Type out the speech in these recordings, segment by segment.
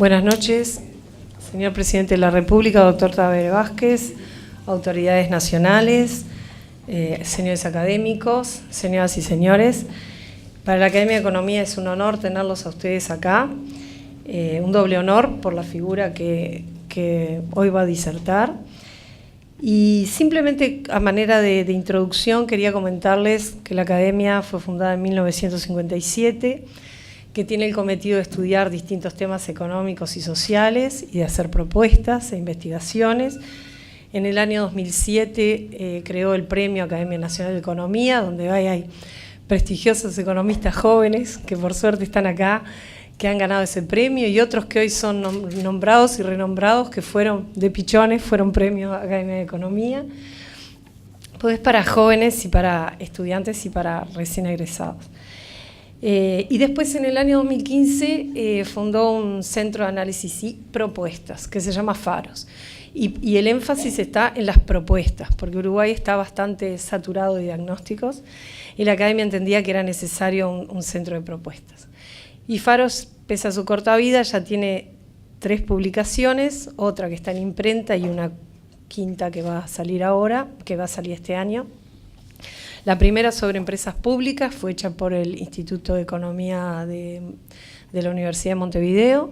Buenas noches, señor Presidente de la República, doctor Tabaré Vázquez, autoridades nacionales, señores académicos, señoras y señores. Para la Academia de Economía es un honor tenerlos a ustedes acá, un doble honor por la figura que hoy va a disertar. Y simplemente a manera de introducción quería comentarles que la Academia fue fundada en 1957, que tiene el cometido de estudiar distintos temas económicos y sociales y de hacer propuestas e investigaciones. En el año 2007 creó el Premio Academia Nacional de Economía, donde hay prestigiosos economistas jóvenes que por suerte están acá, que han ganado ese premio, y otros que hoy son nombrados y renombrados, que fueron de pichones, fueron premios Academia de Economía. Pues para jóvenes y para estudiantes y para recién egresados. Y después en el año 2015 fundó un centro de análisis y propuestas que se llama Faros. Y el énfasis está en las propuestas, porque Uruguay está bastante saturado de diagnósticos y la Academia entendía que era necesario un centro de propuestas. Y Faros, pese a su corta vida, ya tiene 3 publicaciones, otra que está en imprenta y una quinta que va a salir ahora, que va a salir este año. La primera sobre empresas públicas fue hecha por el Instituto de Economía de la Universidad de Montevideo,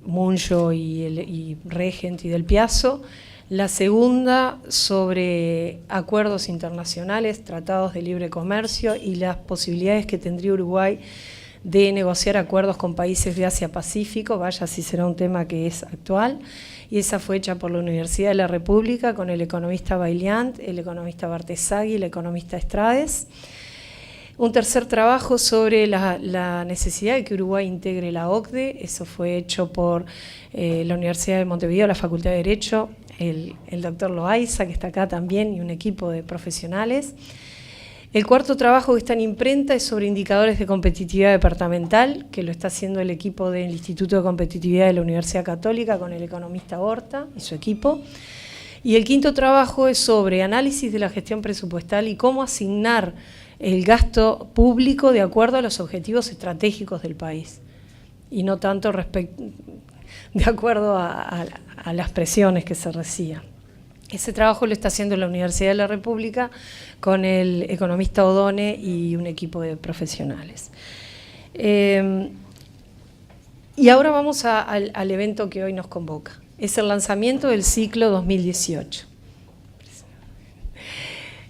Muncho y Regent y Del Piazzo. La segunda sobre acuerdos internacionales, tratados de libre comercio y las posibilidades que tendría Uruguay de negociar acuerdos con países de Asia-Pacífico, vaya si será un tema que es actual, y esa fue hecha por la Universidad de la República con el economista Bailiant, el economista Bartesagui y el economista Estrades. Un tercer trabajo sobre la necesidad de que Uruguay integre la OCDE, eso fue hecho por la Universidad de Montevideo, la Facultad de Derecho, el doctor Loaiza, que está acá también, y un equipo de profesionales. El cuarto trabajo que está en imprenta es sobre indicadores de competitividad departamental, que lo está haciendo el equipo del Instituto de Competitividad de la Universidad Católica con el economista Horta y su equipo. Y el quinto trabajo es sobre análisis de la gestión presupuestal y cómo asignar el gasto público de acuerdo a los objetivos estratégicos del país, y no tanto de acuerdo a las presiones que se reciban. Ese trabajo lo está haciendo la Universidad de la República con el economista Odone y un equipo de profesionales. Y ahora vamos al evento que hoy nos convoca. Es el lanzamiento del ciclo 2018.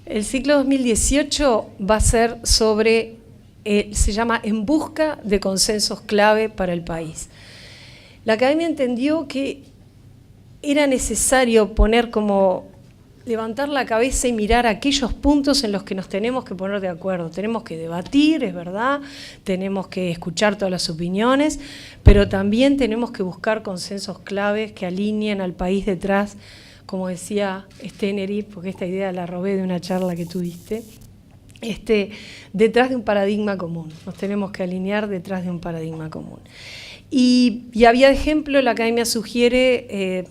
El ciclo 2018 va a ser sobre, se llama En busca de consensos clave para el país. La Academia entendió que era necesario levantar la cabeza y mirar aquellos puntos en los que nos tenemos que poner de acuerdo. Tenemos que debatir, es verdad, tenemos que escuchar todas las opiniones, pero también tenemos que buscar consensos claves que alineen al país detrás, como decía Stenery, porque esta idea la robé de una charla que tuviste, detrás de un paradigma común. Nos tenemos que alinear detrás de un paradigma común. Y había, de ejemplo, la Academia sugiere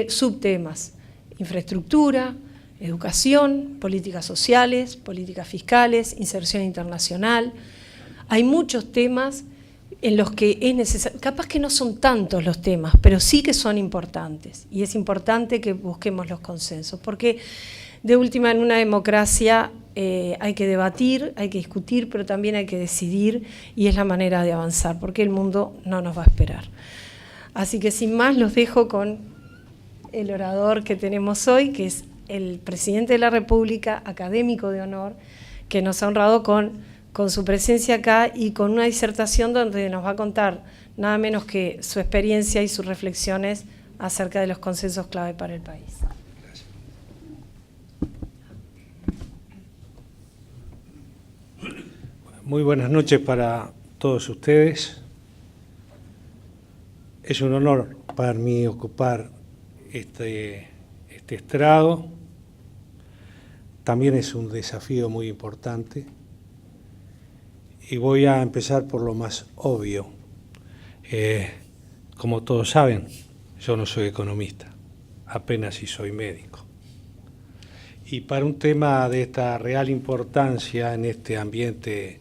subtemas: infraestructura, educación, políticas sociales, políticas fiscales, inserción internacional. Hay muchos temas en los que es necesario, capaz que no son tantos los temas, pero sí que son importantes, y es importante que busquemos los consensos, porque de última, en una democracia hay que debatir, hay que discutir, pero también hay que decidir, y es la manera de avanzar, porque el mundo no nos va a esperar. Así que sin más los dejo con el orador que tenemos hoy, que es el Presidente de la República, académico de honor, que nos ha honrado con su presencia acá y con una disertación donde nos va a contar nada menos que su experiencia y sus reflexiones acerca de los consensos clave para el país. Gracias. Muy buenas noches para todos ustedes. Es un honor para mí ocupar este estrado. También es un desafío muy importante. Y voy a empezar por lo más obvio. Como todos saben, yo no soy economista, apenas si soy médico. Y para un tema de esta real importancia en este ambiente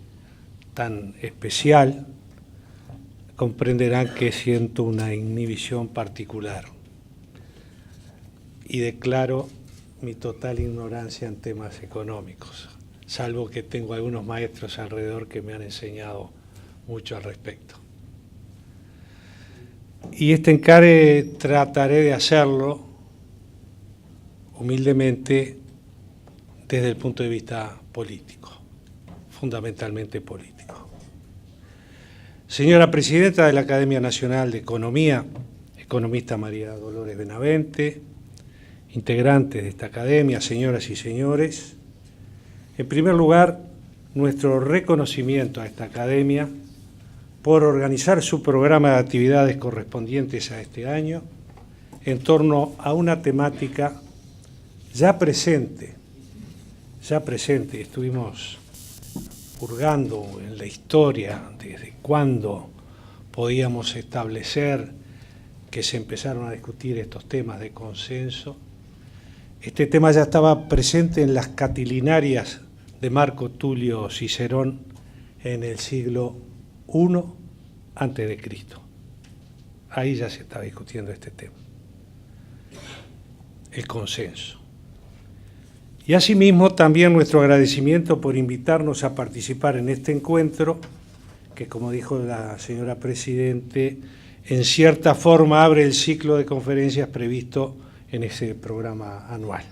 tan especial, comprenderán que siento una inhibición particular y declaro mi total ignorancia en temas económicos, salvo que tengo algunos maestros alrededor que me han enseñado mucho al respecto. Y este encare trataré de hacerlo humildemente desde el punto de vista político, fundamentalmente político. Señora Presidenta de la Academia Nacional de Economía, economista María Dolores Benavente, integrantes de esta academia, señoras y señores, en primer lugar, nuestro reconocimiento a esta academia por organizar su programa de actividades correspondientes a este año en torno a una temática ya presente, estuvimos hurgando en la historia desde cuándo podíamos establecer que se empezaron a discutir estos temas de consenso. Este tema ya estaba presente en las catilinarias de Marco Tulio Cicerón en el siglo I a.C. Ahí ya se estaba discutiendo este tema, el consenso. Y asimismo también nuestro agradecimiento por invitarnos a participar en este encuentro, que como dijo la señora Presidente, en cierta forma abre el ciclo de conferencias previsto en ese programa anual.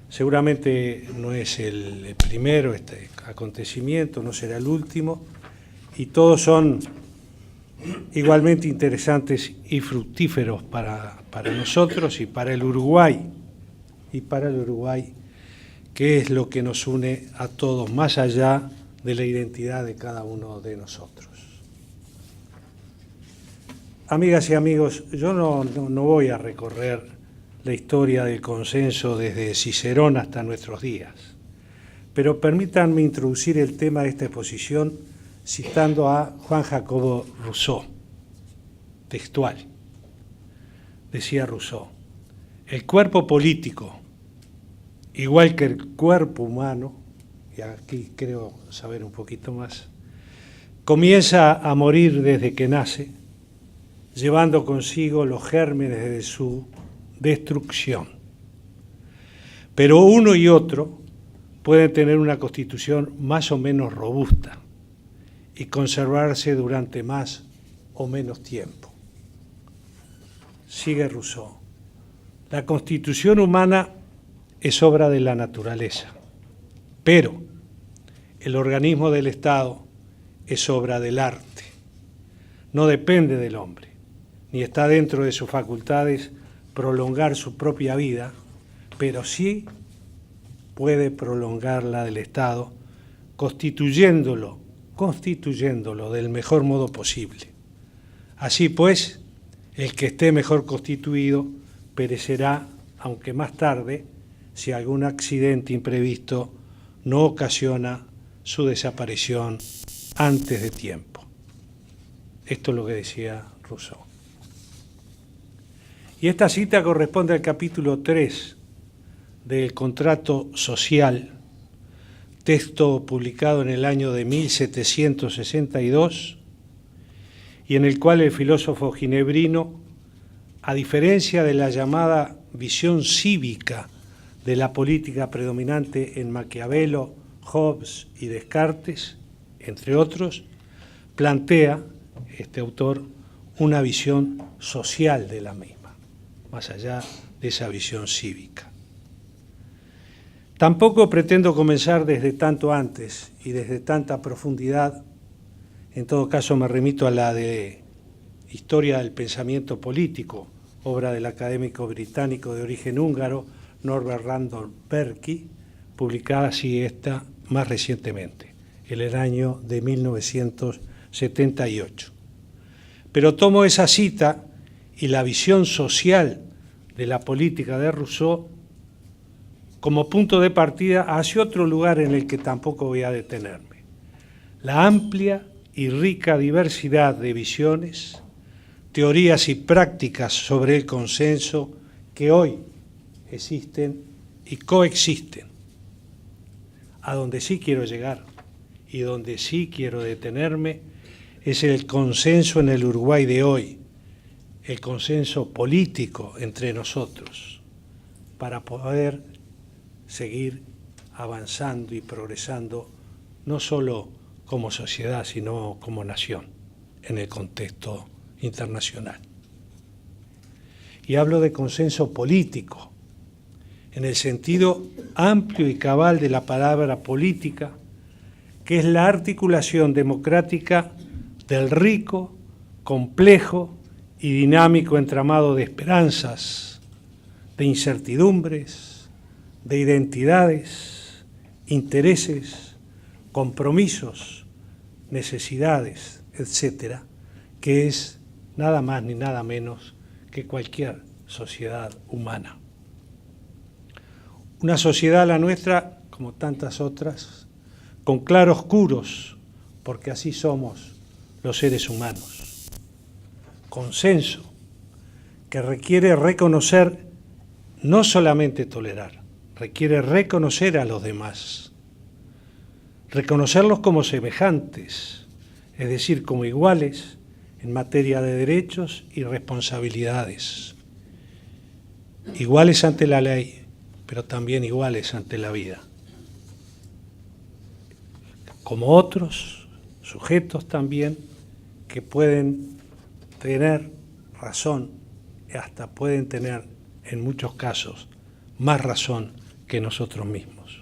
Seguramente no es el primero este acontecimiento, no será el último, y todos son igualmente interesantes y fructíferos para nosotros y para el Uruguay, que es lo que nos une a todos, más allá de la identidad de cada uno de nosotros. Amigas y amigos, yo no voy a recorrer la historia del consenso desde Cicerón hasta nuestros días, pero permítanme introducir el tema de esta exposición citando a Juan Jacobo Rousseau, textual. Decía Rousseau: el cuerpo político, igual que el cuerpo humano, y aquí creo saber un poquito más, comienza a morir desde que nace, llevando consigo los gérmenes de su destrucción. Pero uno y otro pueden tener una constitución más o menos robusta y conservarse durante más o menos tiempo. Sigue Rousseau: la constitución humana es obra de la naturaleza, pero el organismo del Estado es obra del arte. No depende del hombre, ni está dentro de sus facultades prolongar su propia vida, pero sí puede prolongar la del Estado, constituyéndolo del mejor modo posible. Así pues, el que esté mejor constituido perecerá, aunque más tarde, si algún accidente imprevisto no ocasiona su desaparición antes de tiempo. Esto es lo que decía Rousseau. Y esta cita corresponde al capítulo 3 del Contrato Social, texto publicado en el año de 1762, y en el cual el filósofo ginebrino, a diferencia de la llamada visión cívica de la política predominante en Maquiavelo, Hobbes y Descartes, entre otros, plantea, este autor, una visión social de la misma, más allá de esa visión cívica. Tampoco pretendo comenzar desde tanto antes y desde tanta profundidad. En todo caso me remito a la de Historia del Pensamiento Político, obra del académico británico de origen húngaro Norbert Randolph Perky, publicada así esta más recientemente, en el año de 1978. Pero tomo esa cita y la visión social de la política de Rousseau como punto de partida hacia otro lugar en el que tampoco voy a detenerme: la amplia y rica diversidad de visiones, teorías y prácticas sobre el consenso que hoy existen y coexisten. A donde sí quiero llegar y donde sí quiero detenerme es el consenso en el Uruguay de hoy, el consenso político entre nosotros, para poder seguir avanzando y progresando, no solo como sociedad, sino como nación, en el contexto internacional. Y hablo de consenso político, en el sentido amplio y cabal de la palabra política, que es la articulación democrática del rico, complejo y dinámico entramado de esperanzas, de incertidumbres, de identidades, intereses, compromisos, necesidades, etcétera, que es nada más ni nada menos que cualquier sociedad humana. Una sociedad, la nuestra, como tantas otras, con claroscuros, porque así somos los seres humanos. Consenso, que requiere reconocer, no solamente tolerar, requiere reconocer a los demás, reconocerlos como semejantes, es decir, como iguales en materia de derechos y responsabilidades, iguales ante la ley, pero también iguales ante la vida. Como otros sujetos también que pueden tener razón, hasta pueden tener en muchos casos más razón que nosotros mismos.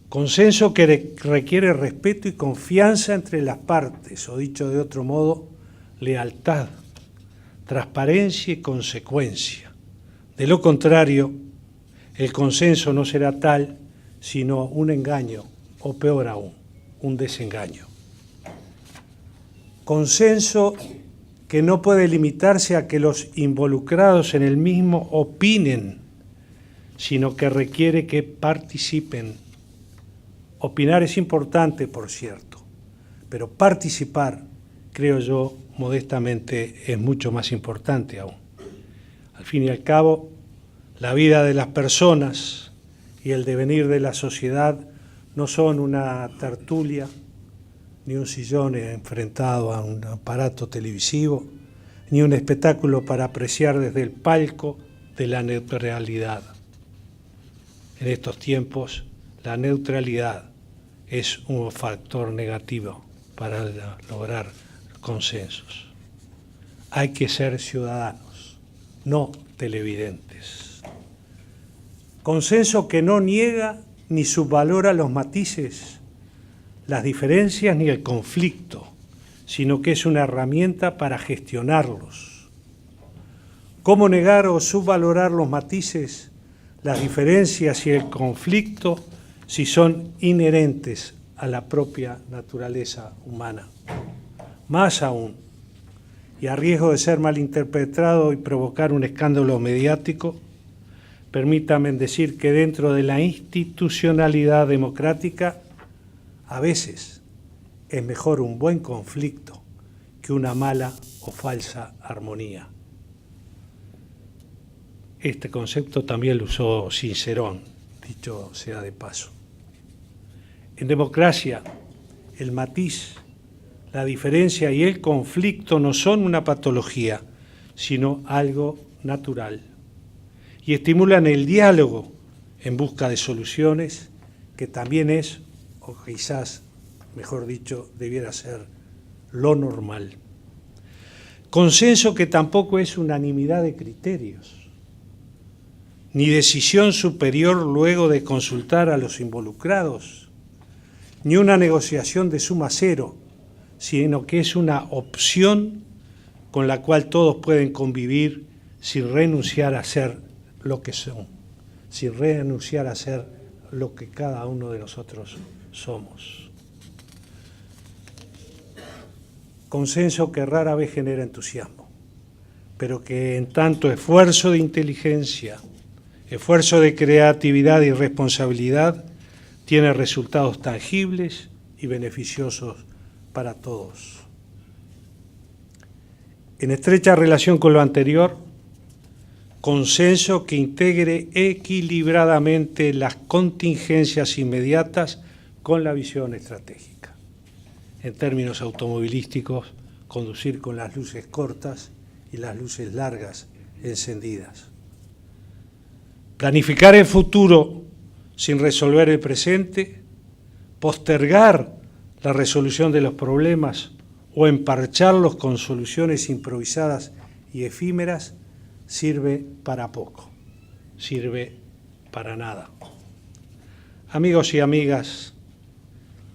Consenso que requiere respeto y confianza entre las partes, o dicho de otro modo, lealtad, transparencia y consecuencia. De lo contrario, el consenso no será tal, sino un engaño, o peor aún, un desengaño. Consenso que no puede limitarse a que los involucrados en el mismo opinen, sino que requiere que participen. Opinar es importante, por cierto, pero participar, creo yo, modestamente, es mucho más importante aún. Al fin y al cabo, la vida de las personas y el devenir de la sociedad no son una tertulia, ni un sillón enfrentado a un aparato televisivo, ni un espectáculo para apreciar desde el palco de la neutralidad. En estos tiempos, la neutralidad es un factor negativo para lograr consensos. Hay que ser ciudadanos, no televidentes. Consenso que no niega ni subvalora los matices, las diferencias ni el conflicto, sino que es una herramienta para gestionarlos. ¿Cómo negar o subvalorar los matices, las diferencias y el conflicto si son inherentes a la propia naturaleza humana? Más aún, y a riesgo de ser malinterpretado y provocar un escándalo mediático, permítanme decir que dentro de la institucionalidad democrática, a veces es mejor un buen conflicto que una mala o falsa armonía. Este concepto también lo usó Cicerón, dicho sea de paso. En democracia, el matiz, la diferencia y el conflicto no son una patología, sino algo natural. Y estimulan el diálogo en busca de soluciones, que también es, o quizás, mejor dicho, debiera ser lo normal. Consenso que tampoco es unanimidad de criterios, ni decisión superior luego de consultar a los involucrados, ni una negociación de suma cero, sino que es una opción con la cual todos pueden convivir sin renunciar a ser lo que son, sin renunciar a ser lo que cada uno de nosotros somos. Consenso que rara vez genera entusiasmo, pero que en tanto esfuerzo de inteligencia, esfuerzo de creatividad y responsabilidad, tiene resultados tangibles y beneficiosos para todos. En estrecha relación con lo anterior, consenso que integre equilibradamente las contingencias inmediatas con la visión estratégica. en términos automovilísticos, conducir con las luces cortas y las luces largas encendidas. Planificar el futuro sin resolver el presente, postergar la resolución de los problemas o emparcharlos con soluciones improvisadas y efímeras, sirve para poco, sirve para nada. Amigos y amigas,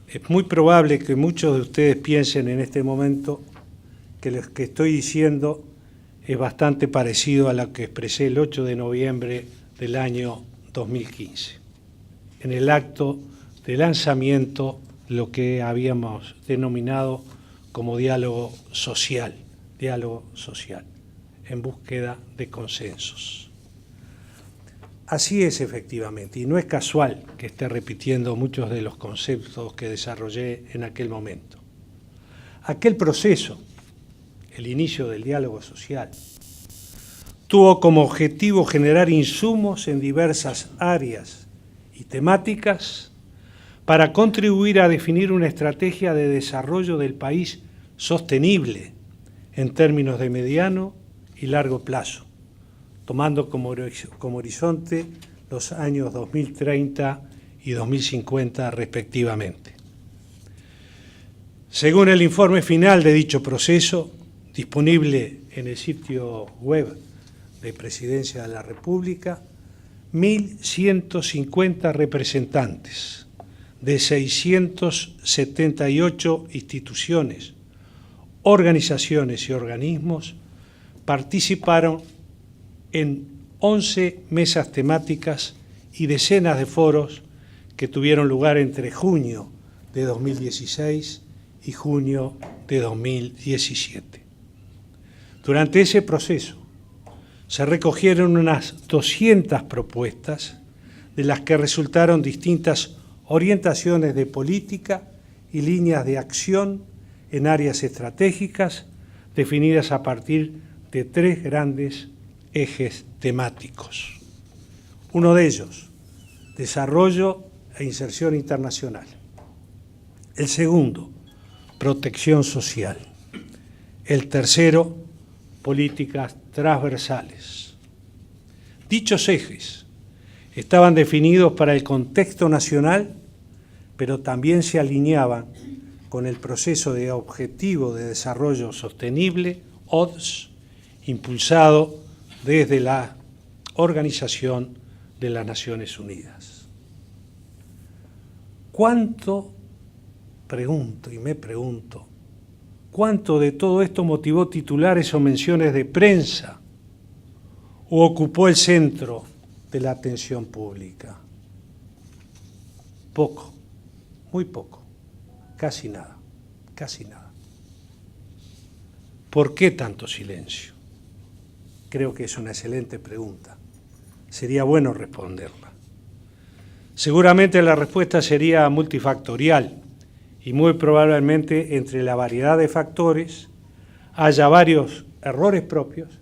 es muy probable que muchos de ustedes piensen en este momento que lo que estoy diciendo es bastante parecido a lo que expresé el 8 de noviembre del año 2015, en el acto de lanzamiento de lo que habíamos denominado como diálogo social, en búsqueda de consensos. Así es efectivamente, y no es casual que esté repitiendo muchos de los conceptos que desarrollé en aquel momento. Aquel proceso, el inicio del diálogo social, tuvo como objetivo generar insumos en diversas áreas y temáticas para contribuir a definir una estrategia de desarrollo del país sostenible en términos de mediano y largo plazo, tomando como horizonte los años 2030 y 2050 respectivamente. Según el informe final de dicho proceso, disponible en el sitio web de Presidencia de la República, 1.150 representantes de 678 instituciones, organizaciones y organismos participaron en 11 mesas temáticas y decenas de foros que tuvieron lugar entre junio de 2016 y junio de 2017. Durante ese proceso se recogieron unas 200 propuestas, de las que resultaron distintas orientaciones de política y líneas de acción en áreas estratégicas definidas a partir de 3 grandes ejes temáticos. Uno de ellos, desarrollo e inserción internacional. El segundo, protección social. El tercero, políticas transversales. Dichos ejes estaban definidos para el contexto nacional, pero también se alineaban con el proceso de Objetivo de Desarrollo Sostenible, ODS, impulsado desde la Organización de las Naciones Unidas. ¿Cuánto, pregunto y me pregunto, cuánto de todo esto motivó titulares o menciones de prensa o ocupó el centro de la atención pública? Poco, muy poco, casi nada, casi nada. ¿Por qué tanto silencio? Creo que es una excelente pregunta. Sería bueno responderla. Seguramente la respuesta sería multifactorial y muy probablemente entre la variedad de factores haya varios errores propios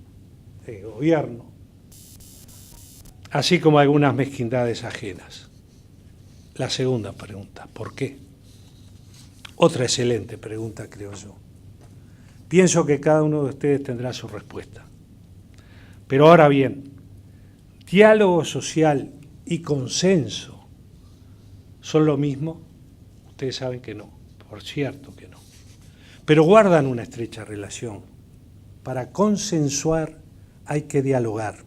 de gobierno, así como algunas mezquindades ajenas. La segunda pregunta, ¿por qué? Otra excelente pregunta, creo yo. Pienso que cada uno de ustedes tendrá su respuesta. Pero ahora bien, diálogo social y consenso ¿son lo mismo? Ustedes saben que no, por cierto que no. Pero guardan una estrecha relación. Para consensuar hay que dialogar.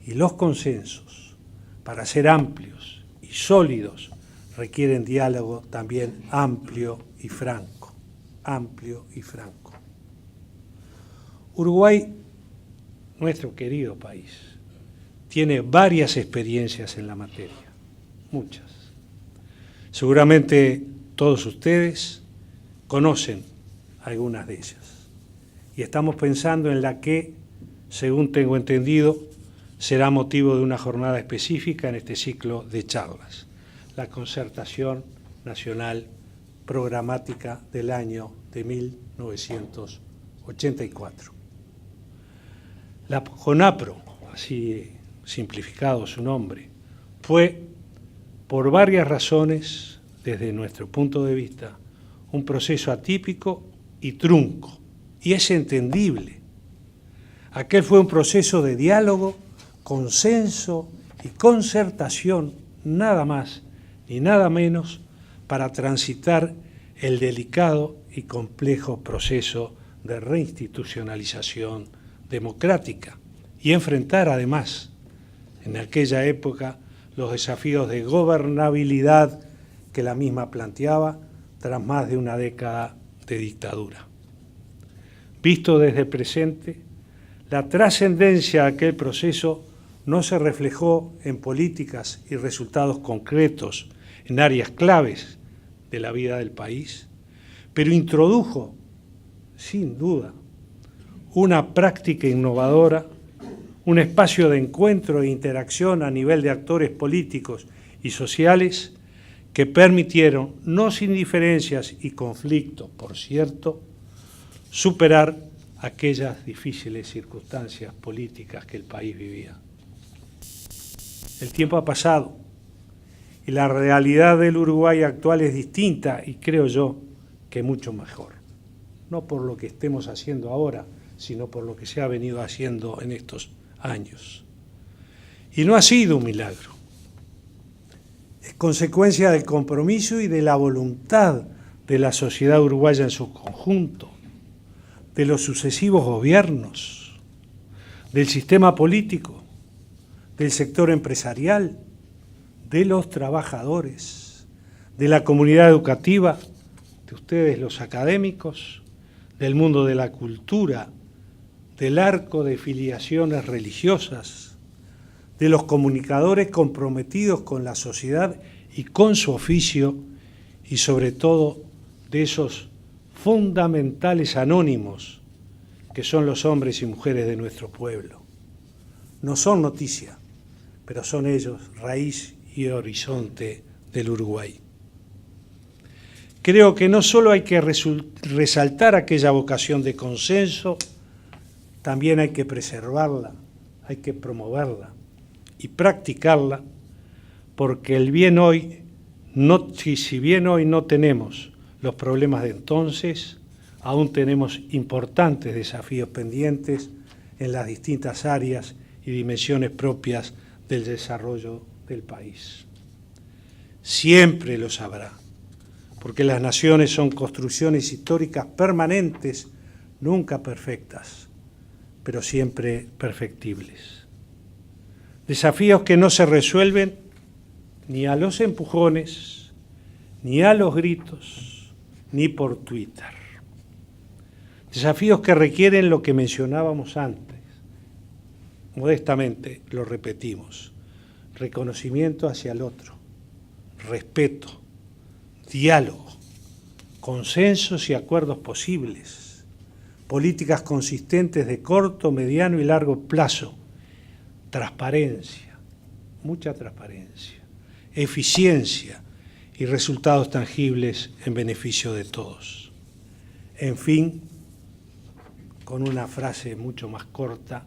Y los consensos, para ser amplios y sólidos, requieren diálogo también amplio y franco. Amplio y franco. Uruguay, nuestro querido país, tiene varias experiencias en la materia, muchas. Seguramente todos ustedes conocen algunas de ellas. Y estamos pensando en la que, según tengo entendido, será motivo de una jornada específica en este ciclo de charlas, la Concertación Nacional Programática del año de 1984. La CONAPRO, así simplificado su nombre, fue, por varias razones, desde nuestro punto de vista, un proceso atípico y trunco, y es entendible. Aquel fue un proceso de diálogo, consenso y concertación, nada más ni nada menos, para transitar el delicado y complejo proceso de reinstitucionalización democrática y enfrentar además, en aquella época, los desafíos de gobernabilidad que la misma planteaba tras más de una década de dictadura. Visto desde el presente, la trascendencia de aquel proceso no se reflejó en políticas y resultados concretos en áreas claves de la vida del país, pero introdujo, sin duda, una práctica innovadora, un espacio de encuentro e interacción a nivel de actores políticos y sociales que permitieron, no sin diferencias y conflictos, por cierto, superar aquellas difíciles circunstancias políticas que el país vivía. El tiempo ha pasado y la realidad del Uruguay actual es distinta y creo yo que mucho mejor. No por lo que estemos haciendo ahora, sino por lo que se ha venido haciendo en estos años. Y no ha sido un milagro. Es consecuencia del compromiso y de la voluntad de la sociedad uruguaya en su conjunto, de los sucesivos gobiernos, del sistema político, del sector empresarial, de los trabajadores, de la comunidad educativa, de ustedes los académicos, del mundo de la cultura, del arco de filiaciones religiosas, de los comunicadores comprometidos con la sociedad y con su oficio, y sobre todo de esos fundamentales anónimos que son los hombres y mujeres de nuestro pueblo. No son noticia, pero son ellos raíz y horizonte del Uruguay. Creo que no solo hay que resaltar aquella vocación de consenso, también hay que preservarla, hay que promoverla y practicarla, porque si bien hoy no tenemos los problemas de entonces, aún tenemos importantes desafíos pendientes en las distintas áreas y dimensiones propias del desarrollo del país. Siempre lo sabrá, porque las naciones son construcciones históricas permanentes, nunca perfectas, pero siempre perfectibles. Desafíos que no se resuelven ni a los empujones, ni a los gritos, ni por Twitter. Desafíos que requieren lo que mencionábamos antes. Modestamente lo repetimos: reconocimiento hacia el otro, respeto, diálogo, consensos y acuerdos posibles, políticas consistentes de corto, mediano y largo plazo, transparencia, mucha transparencia, eficiencia y resultados tangibles en beneficio de todos. En fin, con una frase mucho más corta,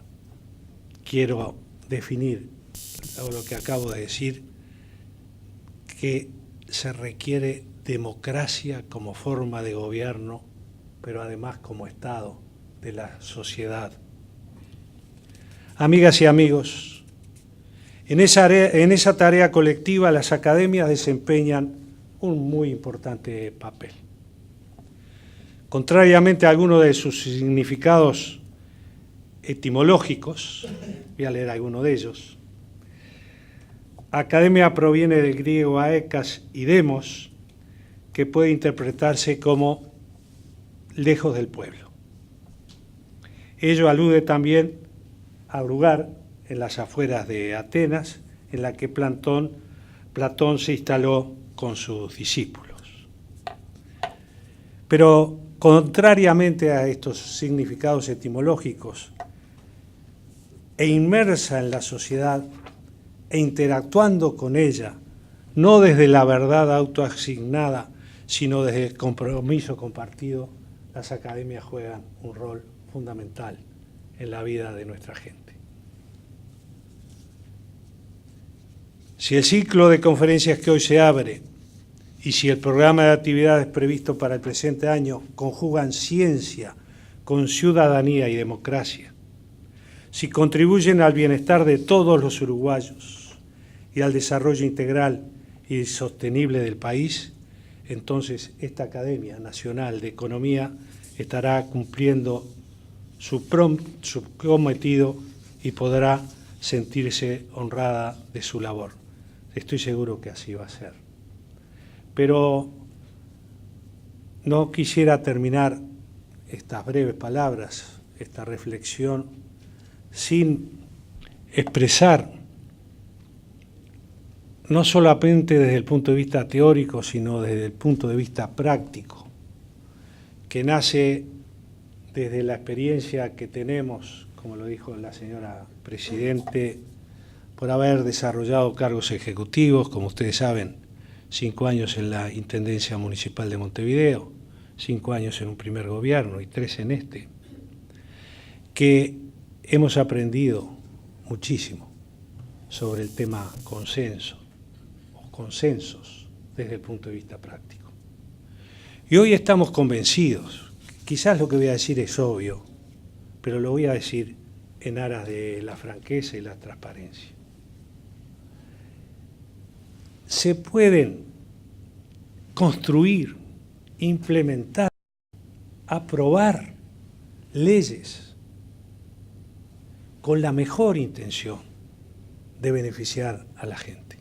quiero definir lo que acabo de decir, que se requiere democracia como forma de gobierno, pero además como Estado de la sociedad. Amigas y amigos, en esa tarea colectiva las academias desempeñan un muy importante papel. Contrariamente a algunos de sus significados etimológicos, voy a leer alguno de ellos. Academia proviene del griego aekas y demos, que puede interpretarse como lejos del pueblo. Ello alude también al lugar en las afueras de Atenas en la que Platón se instaló con sus discípulos. Pero contrariamente a estos significados etimológicos, e inmersa en la sociedad e interactuando con ella, no desde la verdad autoasignada, sino desde el compromiso compartido, las academias juegan un rol fundamental en la vida de nuestra gente. Si el ciclo de conferencias que hoy se abre y si el programa de actividades previsto para el presente año conjugan ciencia con ciudadanía y democracia, si contribuyen al bienestar de todos los uruguayos y al desarrollo integral y sostenible del país, entonces esta Academia Nacional de Economía estará cumpliendo su cometido y podrá sentirse honrada de su labor. Estoy seguro que así va a ser. Pero no quisiera terminar estas breves palabras, esta reflexión, sin expresar, no solamente desde el punto de vista teórico, sino desde el punto de vista práctico, que nace desde la experiencia que tenemos, como lo dijo la señora Presidente, por haber desarrollado cargos ejecutivos, como ustedes saben, 5 años en la Intendencia Municipal de Montevideo, 5 años en un primer gobierno y 3 en este, que hemos aprendido muchísimo sobre el tema consenso o consensos desde el punto de vista práctico. Y hoy estamos convencidos, quizás lo que voy a decir es obvio, pero lo voy a decir en aras de la franqueza y la transparencia. Se pueden construir, implementar, aprobar leyes con la mejor intención de beneficiar a la gente,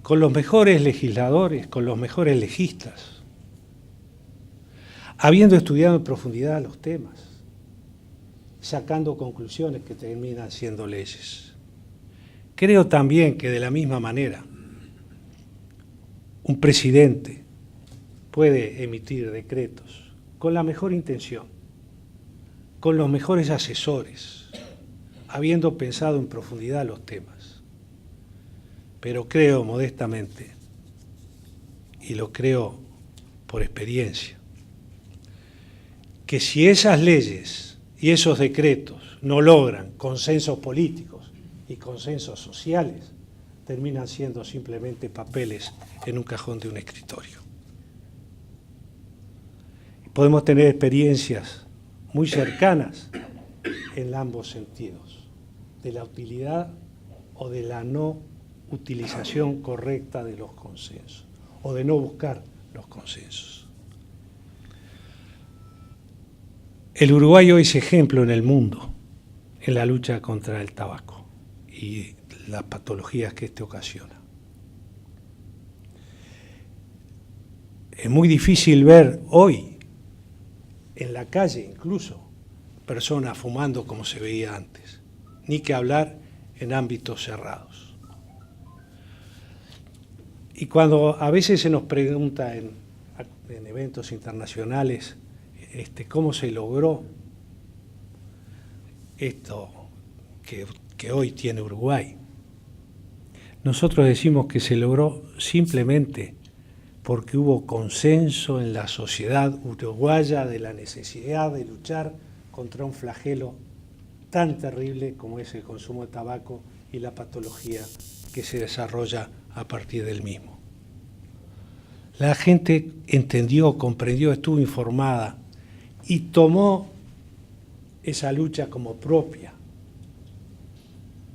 con los mejores legisladores, con los mejores legistas, habiendo estudiado en profundidad los temas, sacando conclusiones que terminan siendo leyes. Creo también que de la misma manera un presidente puede emitir decretos con la mejor intención, con los mejores asesores, habiendo pensado en profundidad los temas. Pero creo modestamente, y lo creo por experiencia, que si esas leyes y esos decretos no logran consensos políticos y consensos sociales, terminan siendo simplemente papeles en un cajón de un escritorio. Podemos tener experiencias muy cercanas en ambos sentidos, de la utilidad o de la no utilización correcta de los consensos, o de no buscar los consensos. El Uruguay hoy es ejemplo en el mundo en la lucha contra el tabaco y las patologías que este ocasiona. Es muy difícil ver hoy en la calle incluso personas fumando como se veía antes, ni que hablar en ámbitos cerrados. Y cuando a veces se nos pregunta en eventos internacionales cómo se logró esto que hoy tiene Uruguay, nosotros decimos que se logró simplemente porque hubo consenso en la sociedad uruguaya de la necesidad de luchar contra un flagelo tan terrible como es el consumo de tabaco y la patología que se desarrolla a partir del mismo. La gente entendió, comprendió, estuvo informada y tomó esa lucha como propia.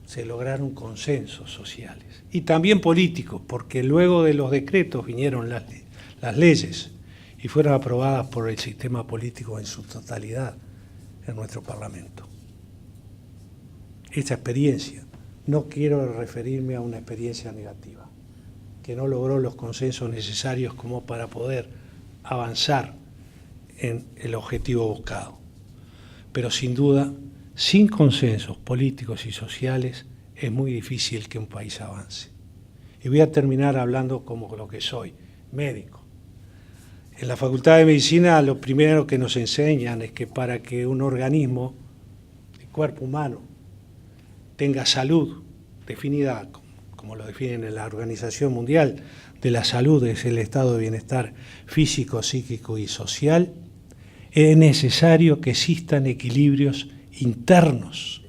Se lograron consensos sociales y también políticos, porque luego de los decretos vinieron las leyes y fueron aprobadas por el sistema político en su totalidad en nuestro Parlamento. Esta experiencia, no quiero referirme a una experiencia negativa, que no logró los consensos necesarios como para poder avanzar en el objetivo buscado. Pero sin duda, sin consensos políticos y sociales, es muy difícil que un país avance. Y voy a terminar hablando como lo que soy, médico. En la Facultad de Medicina lo primero que nos enseñan es que para que un organismo, el cuerpo humano, tenga salud definida, como lo definen en la Organización Mundial de la Salud, es el estado de bienestar físico, psíquico y social, es necesario que existan equilibrios internos,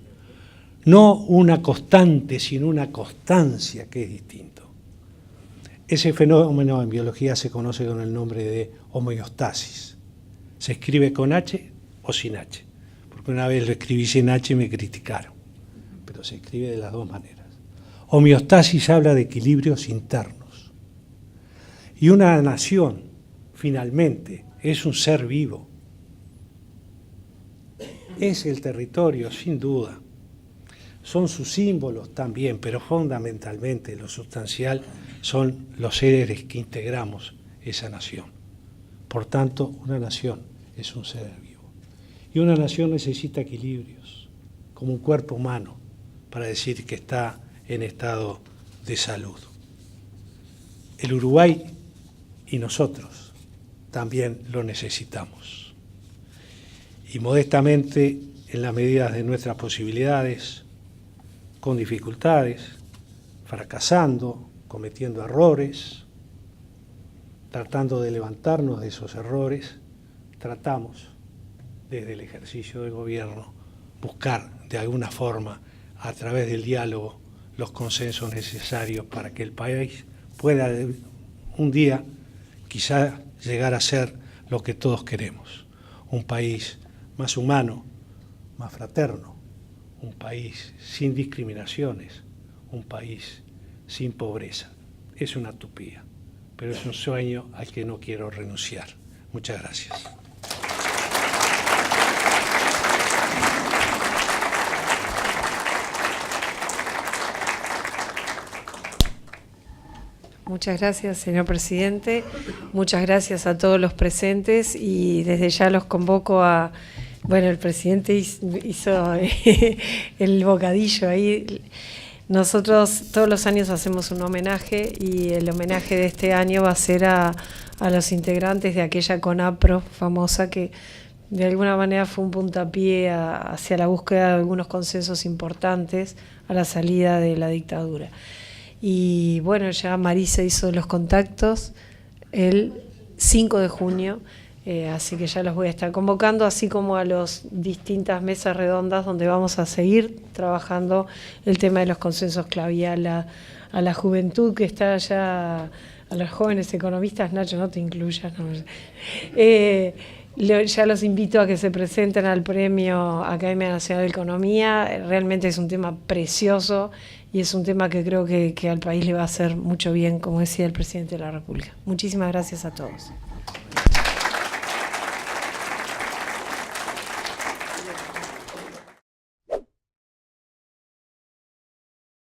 no una constante, sino una constancia, que es distinto. Ese fenómeno en biología se conoce con el nombre de homeostasis. Se escribe con H o sin H, porque una vez lo escribí sin H y me criticaron, pero se escribe de las dos maneras. Homeostasis habla de equilibrios internos. Y una nación, finalmente, es un ser vivo. Es el territorio, sin duda. Son sus símbolos también, pero fundamentalmente lo sustancial son los seres que integramos esa nación. Por tanto, una nación es un ser vivo. Y una nación necesita equilibrios, como un cuerpo humano, para decir que está en estado de salud. El Uruguay y nosotros también lo necesitamos. Y modestamente, en la medida de nuestras posibilidades, con dificultades, fracasando, cometiendo errores, tratando de levantarnos de esos errores, tratamos, desde el ejercicio del gobierno, buscar de alguna forma, a través del diálogo, los consensos necesarios para que el país pueda un día quizá llegar a ser lo que todos queremos, un país más humano, más fraterno, un país sin discriminaciones, un país sin pobreza. Es una utopía, pero es un sueño al que no quiero renunciar. Muchas gracias. Muchas gracias, señor presidente. Muchas gracias a todos los presentes y desde ya los convoco a... Bueno, el presidente hizo el bocadillo ahí. Nosotros todos los años hacemos un homenaje y el homenaje de este año va a ser a los integrantes de aquella CONAPRO famosa que de alguna manera fue un puntapié hacia la búsqueda de algunos consensos importantes a la salida de la dictadura. Y bueno, ya Marisa hizo los contactos el 5 de junio, así que ya los voy a estar convocando, así como a las distintas mesas redondas donde vamos a seguir trabajando el tema de los consensos clave, a la juventud que está allá, a los jóvenes economistas. Nacho, no te incluyas. No. Ya los invito a que se presenten al Premio Academia Nacional de Economía. Realmente es un tema precioso y es un tema que creo que al país le va a hacer mucho bien, como decía el presidente de la República. Muchísimas gracias a todos.